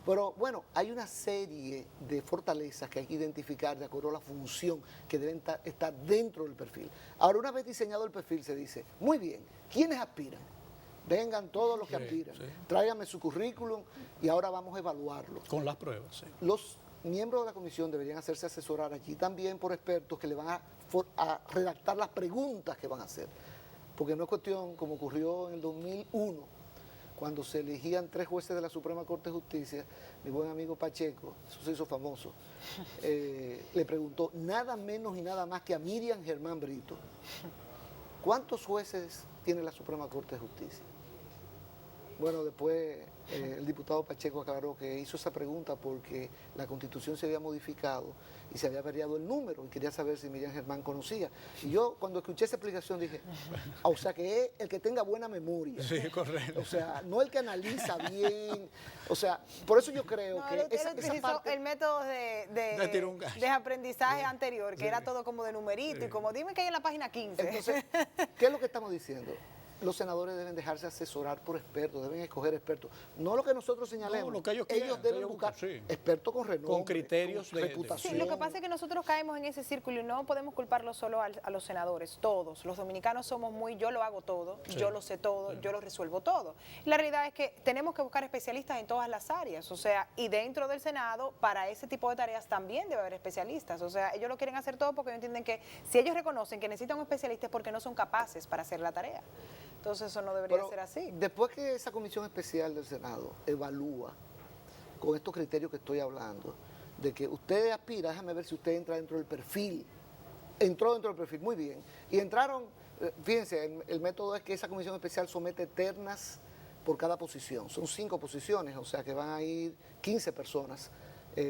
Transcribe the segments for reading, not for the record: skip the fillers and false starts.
Pero bueno, hay una serie de fortalezas que hay que identificar de acuerdo a la función que deben estar dentro del perfil. Ahora, una vez diseñado el perfil, se dice, muy bien, ¿quiénes aspiran? Vengan todos los que aspiran, tráiganme su currículum y ahora vamos a evaluarlo. Con las pruebas, sí. Los miembros de la comisión deberían hacerse asesorar allí también por expertos que le van a redactar las preguntas que van a hacer. Porque no es cuestión, como ocurrió en el 2001, cuando se elegían 3 jueces de la Suprema Corte de Justicia, mi buen amigo Pacheco, eso se hizo famoso, le preguntó nada menos y nada más que a Miriam Germán Brito, ¿cuántos jueces tiene la Suprema Corte de Justicia? Bueno, después el diputado Pacheco aclaró que hizo esa pregunta porque la Constitución se había modificado y se había variado el número y quería saber si Miriam Germán conocía. Y yo cuando escuché esa explicación dije, o sea, que es el que tenga buena memoria. Sí, correcto. O sea, no el que analiza bien. O sea, por eso yo creo que él utilizó parte... el método de aprendizaje anterior, que era todo como de numerito y como dime que hay en la página 15. Entonces, ¿qué es lo que estamos diciendo? Los senadores deben dejarse asesorar por expertos, deben escoger expertos. No lo que nosotros señalemos. No, lo que ellos quieran, deben buscar expertos con renombre, con criterios con reputación. Sí, lo que pasa es que nosotros caemos en ese círculo y no podemos culparlo solo a los senadores, todos. Los dominicanos somos muy, yo lo hago todo, yo lo sé todo, yo lo resuelvo todo. La realidad es que tenemos que buscar especialistas en todas las áreas, o sea, y dentro del Senado, para ese tipo de tareas también debe haber especialistas. O sea, ellos lo quieren hacer todo porque ellos entienden que si ellos reconocen que necesitan un especialista es porque no son capaces para hacer la tarea. Entonces eso no debería ser así. Después que esa comisión especial del Senado evalúa con estos criterios que estoy hablando, de que usted aspira, déjame ver si usted entra dentro del perfil, entró dentro del perfil, muy bien, y entraron, fíjense, el método es que esa comisión especial somete ternas por cada posición, son 5 posiciones, o sea que van a ir 15 personas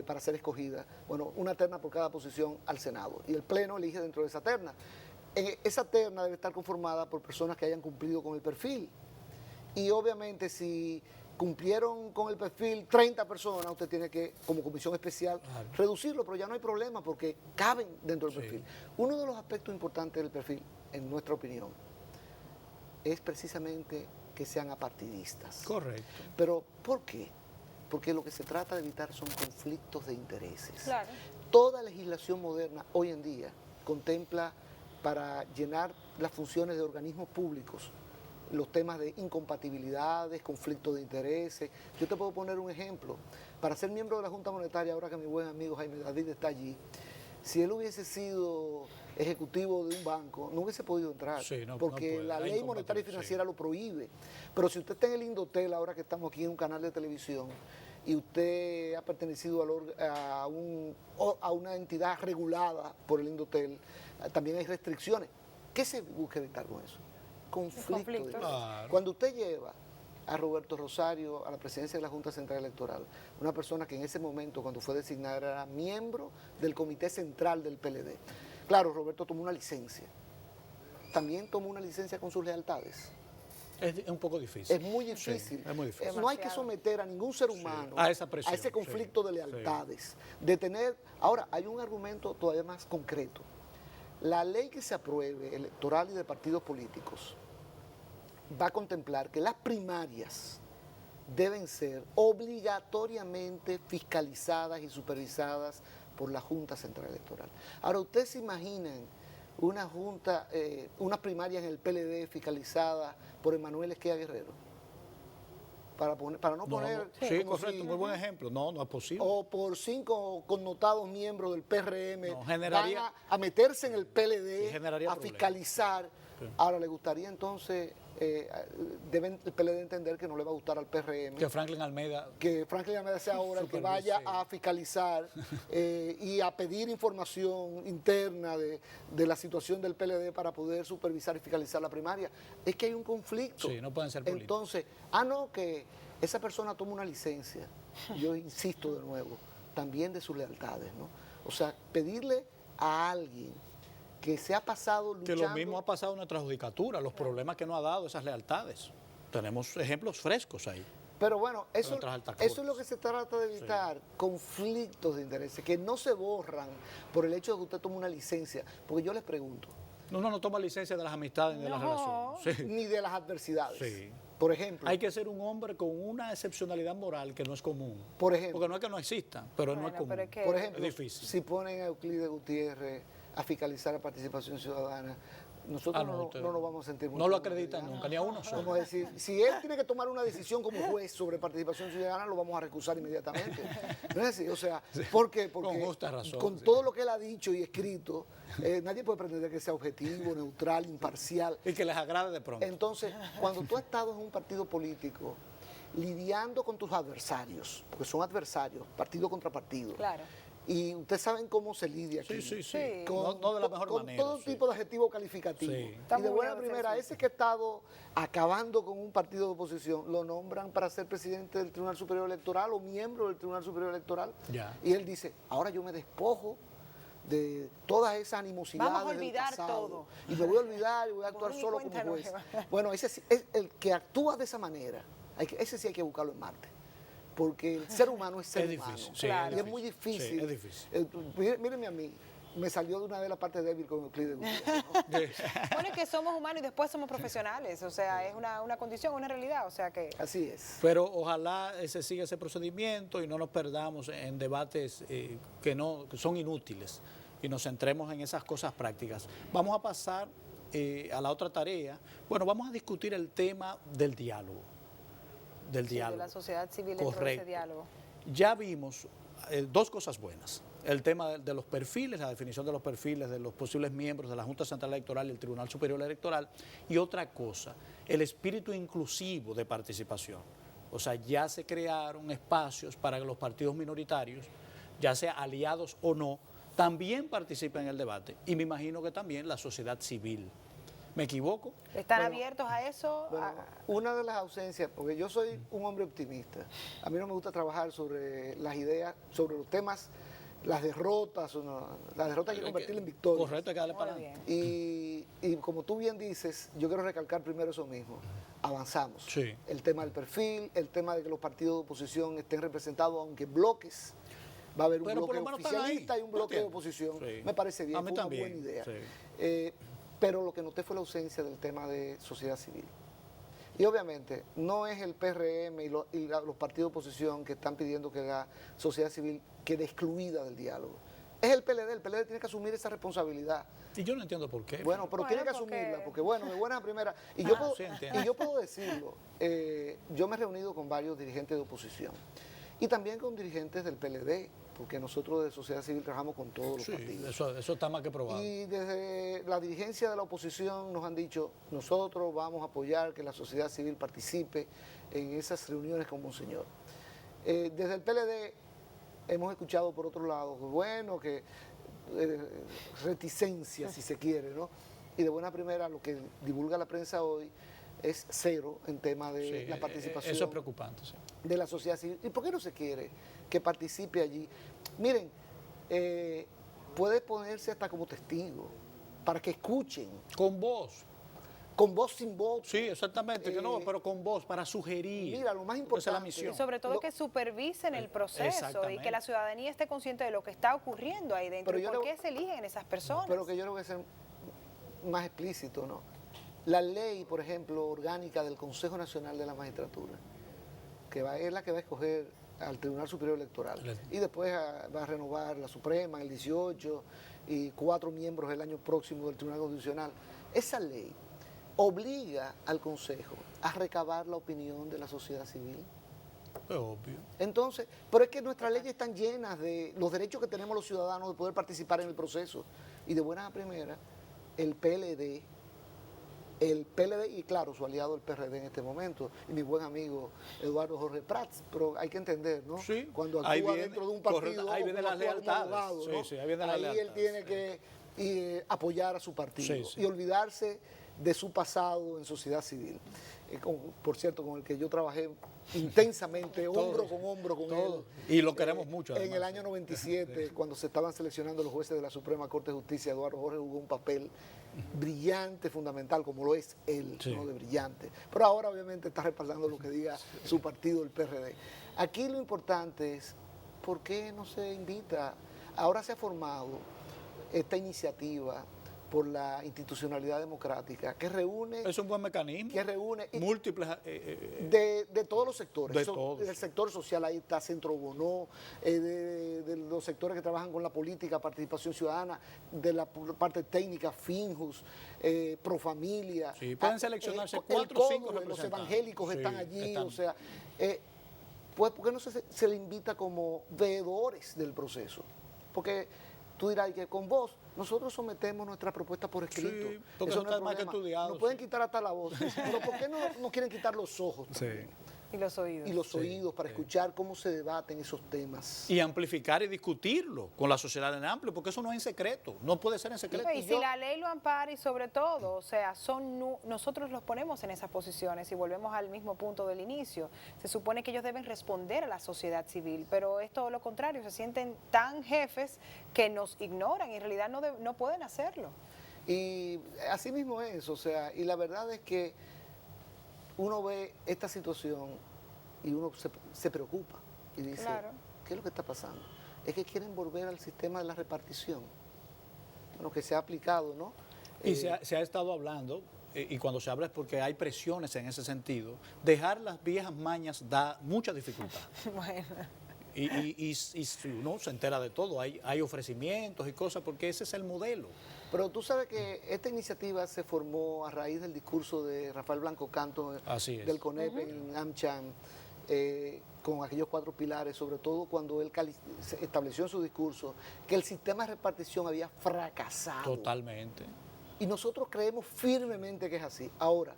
para ser escogidas, bueno, una terna por cada posición al Senado, y el Pleno elige dentro de esa terna. Esa terna debe estar conformada por personas que hayan cumplido con el perfil. Y obviamente si cumplieron con el perfil 30 personas, usted tiene que, como comisión especial, reducirlo, pero ya no hay problema porque caben dentro del perfil. Uno de los aspectos importantes del perfil, en nuestra opinión, es precisamente que sean apartidistas. Correcto. Pero ¿por qué? Porque lo que se trata de evitar son conflictos de intereses. Claro. Toda legislación moderna hoy en día contempla para llenar las funciones de organismos públicos, los temas de incompatibilidades, conflictos de intereses. Yo te puedo poner un ejemplo. Para ser miembro de la Junta Monetaria, ahora que mi buen amigo Jaime David está allí, si él hubiese sido ejecutivo de un banco, no hubiese podido entrar, porque la ley monetaria y financiera lo prohíbe. Pero si usted está en el Indotel, ahora que estamos aquí en un canal de televisión, y usted ha pertenecido a una entidad regulada por el Indotel, también hay restricciones. ¿Qué se busca evitar con eso? Conflicto. Claro. Cuando usted lleva a Roberto Rosario a la presidencia de la Junta Central Electoral, una persona que en ese momento, cuando fue designada, era miembro del Comité Central del PLD. Claro, Roberto tomó una licencia. También tomó una licencia con sus lealtades. Es un poco difícil. Es muy difícil. Sí, es muy difícil. No hay que someter a ningún ser humano a esa presión, a ese conflicto de lealtades. De tener. Ahora, hay un argumento todavía más concreto. La ley que se apruebe, electoral y de partidos políticos, va a contemplar que las primarias deben ser obligatoriamente fiscalizadas y supervisadas por la Junta Central Electoral. Ahora, ¿ustedes se imaginan una junta, una primaria en el PLD fiscalizada por Emanuel Esquella Guerrero? Para no poner... Sí, correcto, muy buen ejemplo. No es posible. O por 5 connotados miembros del PRM generaría, van a meterse en el PLD, a problemas. fiscalizar. Sí. Ahora, ¿le gustaría entonces, deben el PLD entender que no le va a gustar al PRM? Que Franklin Almeida sea ahora el que vaya a fiscalizar y a pedir información interna de la situación del PLD para poder supervisar y fiscalizar la primaria. Es que hay un conflicto. Sí, no pueden ser políticos. Entonces, que esa persona toma una licencia, yo insisto de nuevo, también de sus lealtades, ¿no? O sea, pedirle a alguien que se ha pasado luchando... Que lo mismo ha pasado en nuestra judicatura, los problemas que nos ha dado esas lealtades. Tenemos ejemplos frescos ahí. Pero bueno, eso es lo que se trata de evitar, conflictos de intereses, que no se borran por el hecho de que usted tome una licencia. Porque yo les pregunto... Uno no toma licencia de las amistades ni de las relaciones. Sí. Ni de las adversidades. Sí. Por ejemplo. Hay que ser un hombre con una excepcionalidad moral que no es común. Por ejemplo. Porque no es que no exista, pero no es común. Por ejemplo, es difícil. si ponen a Euclides Gutiérrez a fiscalizar la participación ciudadana, nosotros no nos vamos a sentir muy no lo cómodos, acreditan nunca, ni a uno solo. Vamos a decir, si él tiene que tomar una decisión como juez sobre participación ciudadana, lo vamos a recusar inmediatamente. ¿No es así? O sea, ¿por qué? Porque con justa razón, con todo lo que él ha dicho y escrito, nadie puede pretender que sea objetivo, neutral, imparcial. Y que les agrade de pronto. Entonces, cuando tú has estado en un partido político lidiando con tus adversarios, porque son adversarios, partido contra partido. Claro. Y ustedes saben cómo se lidia aquí. Sí. Con, no de la mejor con manera. todo tipo de adjetivos calificativos. Sí. Y de buena primera, ese que ha estado acabando con un partido de oposición, lo nombran para ser presidente del Tribunal Superior Electoral o miembro del Tribunal Superior Electoral. Ya. Y él dice, ahora yo me despojo de todas esas animosidades. Vamos a olvidar del pasado, todo. Y me voy a olvidar y voy a actuar solo como juez. Bueno, ese es el que actúa de esa manera. Ese sí hay que buscarlo en Marte. Porque el ser humano es ser humano. Difícil, sí, y es muy difícil. Sí, es difícil. Mírenme a mí, me salió de una de las partes débiles con Euclides Gutiérrez, ¿no? Bueno, es que somos humanos y después somos profesionales, o sea, es una condición, una realidad, o sea que... Así es. Pero ojalá se siga ese procedimiento y no nos perdamos en debates que son inútiles y nos centremos en esas cosas prácticas. Vamos a pasar a la otra tarea. Bueno, vamos a discutir el tema del diálogo. De la sociedad civil dentro de ese diálogo. Ya vimos dos cosas buenas. El tema de los perfiles, la definición de los perfiles de los posibles miembros de la Junta Central Electoral y el Tribunal Superior Electoral. Y otra cosa, el espíritu inclusivo de participación. O sea, ya se crearon espacios para que los partidos minoritarios, ya sea aliados o no, también participen en el debate. Y me imagino que también la sociedad civil. ¿Me equivoco? ¿Están abiertos a eso? Bueno, una de las ausencias, porque yo soy un hombre optimista, a mí no me gusta trabajar sobre las ideas, sobre los temas, las derrotas, las derrotas hay que convertirlas en victorias. Correcto, hay que darle para adelante. Y como tú bien dices, yo quiero recalcar primero eso mismo, avanzamos. Sí. El tema del perfil, el tema de que los partidos de oposición estén representados, aunque en bloques. Va a haber un bloque oficialista y un bloque de oposición. Sí. Me parece bien, fue una buena idea. Sí. Pero lo que noté fue la ausencia del tema de sociedad civil. Y obviamente no es el PRM y los partidos de oposición que están pidiendo que la sociedad civil quede excluida del diálogo. Es el PLD tiene que asumir esa responsabilidad. Y yo no entiendo por qué. Bueno, pero tiene que asumirla, porque bueno, de buena primera. Y yo puedo decirlo, yo me he reunido con varios dirigentes de oposición y también con dirigentes del PLD, porque nosotros de sociedad civil trabajamos con todos los partidos. Eso está más que probado. Y desde la dirigencia de la oposición nos han dicho, nosotros vamos a apoyar que la sociedad civil participe en esas reuniones con Monseñor. Desde el PLD hemos escuchado por otro lado, bueno, que reticencia, si se quiere, ¿no? Y de buena primera lo que divulga la prensa hoy es cero en tema de la participación. Eso es preocupante, sí. De la sociedad civil. ¿Y por qué no se quiere que participe allí? Miren, puede ponerse hasta como testigo para que escuchen. Con voz. Con voz sin voz. Sí, exactamente, que no, pero con voz, para sugerir. Mira, lo más importante. Esa es la misión. Y sobre todo que supervisen el proceso y que la ciudadanía esté consciente de lo que está ocurriendo ahí dentro y por qué se eligen esas personas. Pero que yo no voy a ser más explícito, ¿no? La ley, por ejemplo, orgánica del Consejo Nacional de la Magistratura, es la que va a escoger al Tribunal Superior Electoral. Y después va a renovar la Suprema en el 18 y 4 miembros el año próximo del Tribunal Constitucional. Esa ley obliga al Consejo a recabar la opinión de la sociedad civil. Es obvio. Entonces, pero es que nuestras leyes están llenas de los derechos que tenemos los ciudadanos de poder participar en el proceso. Y de buena primera, el PLD y claro, su aliado el PRD en este momento, y mi buen amigo Eduardo Jorge Prats, pero hay que entender, ¿no? Sí, cuando actúa dentro de un partido, ahí vienen las lealtades. Abogado, ¿no? Sí, ahí vienen las lealtades. Él tiene que apoyar a su partido Sí. y olvidarse de su pasado en sociedad civil. Por cierto, con el que yo trabajé intensamente, hombro con hombro con él. Y lo queremos mucho. En Además. el año 97, cuando se estaban seleccionando los jueces de la Suprema Corte de Justicia, Eduardo Jorge jugó un papel brillante, fundamental, como lo es él, ¿no? De brillante. Pero ahora obviamente está respaldando lo que diga su partido, el PRD. Aquí lo importante es, ¿por qué no se invita? Ahora se ha formado esta iniciativa por la institucionalidad democrática, que reúne... Es un buen mecanismo. Que reúne... múltiples... de todos los sectores. De todos. Del sector social, ahí está Centro Bonó, de los sectores que trabajan con la política, participación ciudadana, de la parte técnica, Finjus, Profamilia. Sí, pueden seleccionarse 4 o 5 representantes. Los evangélicos Sí, están allí, están. o sea... pues, ¿por qué no se le invita como veedores del proceso? Porque tú dirás que con vos nosotros sometemos nuestra propuesta por escrito. Sí, porque Eso eso no está es más que problema. estudiado. Nos pueden quitar hasta la voz. Pero ¿por qué no nos quieren quitar los ojos también? Y los oídos. Y los Sí, oídos para escuchar cómo se debaten esos temas. Y amplificar y discutirlo con la sociedad en amplio, porque eso no es en secreto, no puede ser en secreto. Y si la ley lo ampara y sobre todo, o sea, nosotros los ponemos en esas posiciones y volvemos al mismo punto del inicio. Se supone que ellos deben responder a la sociedad civil, pero es todo lo contrario, se sienten tan jefes que nos ignoran y en realidad no pueden hacerlo. Y así mismo es, o sea, y la verdad es que uno ve esta situación y uno se preocupa y dice, Claro. ¿qué es lo que está pasando? Es que quieren volver al sistema de la repartición, bueno, que se ha aplicado, ¿no? Y se ha estado hablando, y cuando se habla es porque hay presiones en ese sentido, dejar las viejas mañas da mucha dificultad. Bueno. Y si uno se entera de todo, hay ofrecimientos y cosas, porque ese es el modelo. Pero tú sabes que esta iniciativa se formó a raíz del discurso de Rafael Blanco Canto Así es. del CONEP en AmCham, con aquellos 4 pilares, sobre todo cuando él se estableció en su discurso que el sistema de repartición había fracasado. Totalmente. Y nosotros creemos firmemente que es así. Ahora,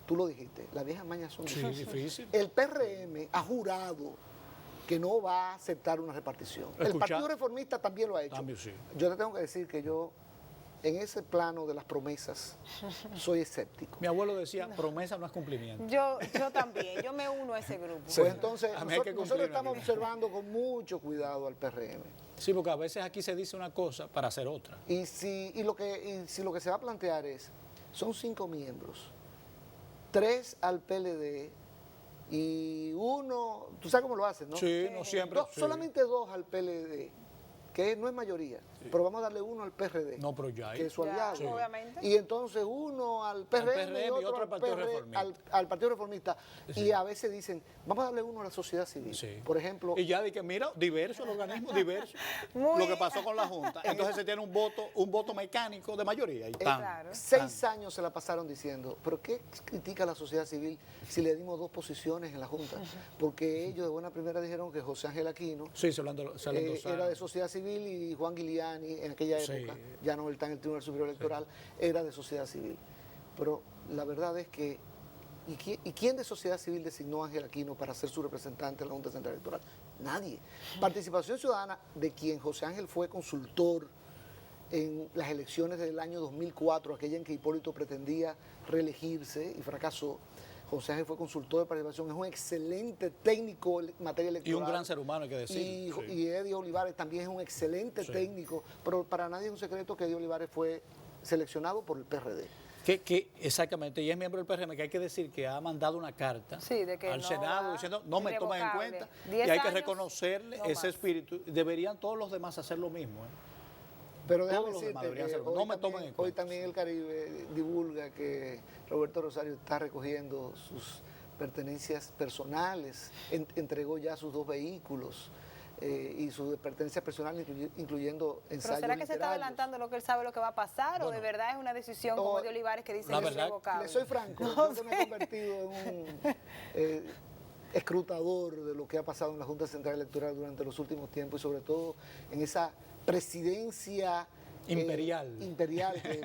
tú lo dijiste, las viejas mañas son Sí, difícil. El PRM ha jurado que no va a aceptar una repartición. El Partido Reformista también lo ha hecho. También, sí. Yo te tengo que decir que yo, en ese plano de las promesas, soy escéptico. Mi abuelo decía, promesa no es cumplimiento. Yo también, yo me uno a ese grupo. Pues entonces, A mí hay que nosotros cumplirlo estamos aquí. observando con mucho cuidado al PRM. Sí, porque a veces aquí se dice una cosa para hacer otra. Y si lo que se va a plantear es, son 5 miembros, 3 al PLD y 1, tú sabes cómo lo hacen, ¿no? Sí, no siempre. Sí. Solamente 2 al PLD, que no es mayoría, pero vamos a darle 1 al PRD. No, pero ya hay. Que es su Ya, aliado. sí. Obviamente. Y entonces 1 al PRM, y otro al Partido PRD, Reformista. al Partido Reformista. Sí. Y a veces dicen, vamos a darle 1 a la sociedad civil. Sí. Por ejemplo, Y ya de que, mira, diverso el organismo, diverso. Muy Lo que pasó con la Junta. Entonces se tiene un voto mecánico de mayoría. Y tan. Claro. 6 años se la pasaron diciendo, ¿pero qué critica la sociedad civil si le dimos 2 posiciones en la Junta? Porque ellos de buena primera dijeron que José Ángel Aquino Sí, se lo endosaron. era de sociedad civil y Juan Guiliani en aquella Sí. época, ya no está en el Tribunal Superior Electoral, era de sociedad civil. Pero la verdad es que, ¿y quién de sociedad civil designó a Ángel Aquino para ser su representante en la Junta Central Electoral? Nadie. Participación Ciudadana, de quien José Ángel fue consultor en las elecciones del año 2004, aquella en que Hipólito pretendía reelegirse y fracasó. José Ángel fue consultor de participación, es un excelente técnico en materia electoral. Y un gran ser humano, hay que decir. Y Eddie Olivares también es un excelente técnico, pero para nadie es un secreto que Eddie Olivares fue seleccionado por el PRD. Exactamente, y es miembro del PRM, que hay que decir que ha mandado una carta Sí, de que al no Senado va, diciendo no me toman en irrevocable. cuenta, 10 y hay que años, reconocerle no ese más. espíritu. Deberían todos los demás hacer lo mismo. Pero déjame Todos los demás decirte deberían que hacerlo. No me toman en hoy cuenta. también el Caribe divulga que Roberto Rosario está recogiendo sus pertenencias personales, entregó ya sus 2 vehículos y sus pertenencias personales, incluyendo ¿Pero ensayos será que se está literarios. adelantando lo que él sabe lo que va a pasar o de verdad es una decisión como de Olivares que dice la que es verdad, irrevocable? Le soy franco, yo que me he convertido en un escrutador de lo que ha pasado en la Junta Central Electoral durante los últimos tiempos y sobre todo en esa presidencia Imperial. que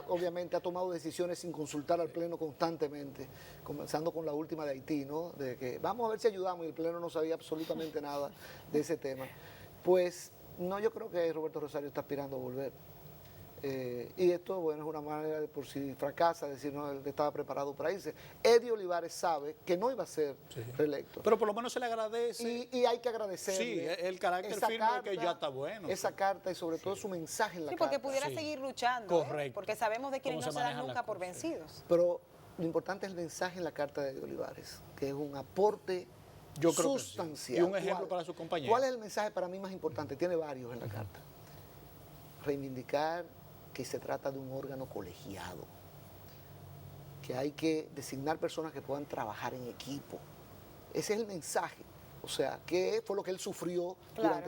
obviamente ha tomado decisiones sin consultar al Pleno constantemente, comenzando con la última de Haití, ¿no? De que vamos a ver si ayudamos y el Pleno no sabía absolutamente nada de ese tema. Pues no, yo creo que Roberto Rosario está aspirando a volver. Y esto, bueno, es una manera de, por si fracasa, decir, no, él estaba preparado para irse. Eddie Olivares sabe que no iba a ser reelecto. Pero por lo menos se le agradece. Y hay que agradecerle. Sí, el carácter esa firme de que ya está bueno. Esa carta y sobre todo su mensaje en la Sí, carta. porque pudiera Sí. seguir luchando, Correcto. porque sabemos de quienes Cómo no se se dan manejan nunca las por cosas, sí. vencidos. Pero lo importante es el mensaje en la carta de Eddie Olivares, que es un aporte Yo creo que sí. sustancial. Y un ejemplo para sus compañeros. ¿Cuál es el mensaje para mí más importante? Tiene varios en la carta. Reivindicar que se trata de un órgano colegiado, que hay que designar personas que puedan trabajar en equipo. Ese es el mensaje. O sea, ¿qué fue lo que él sufrió Claro. durante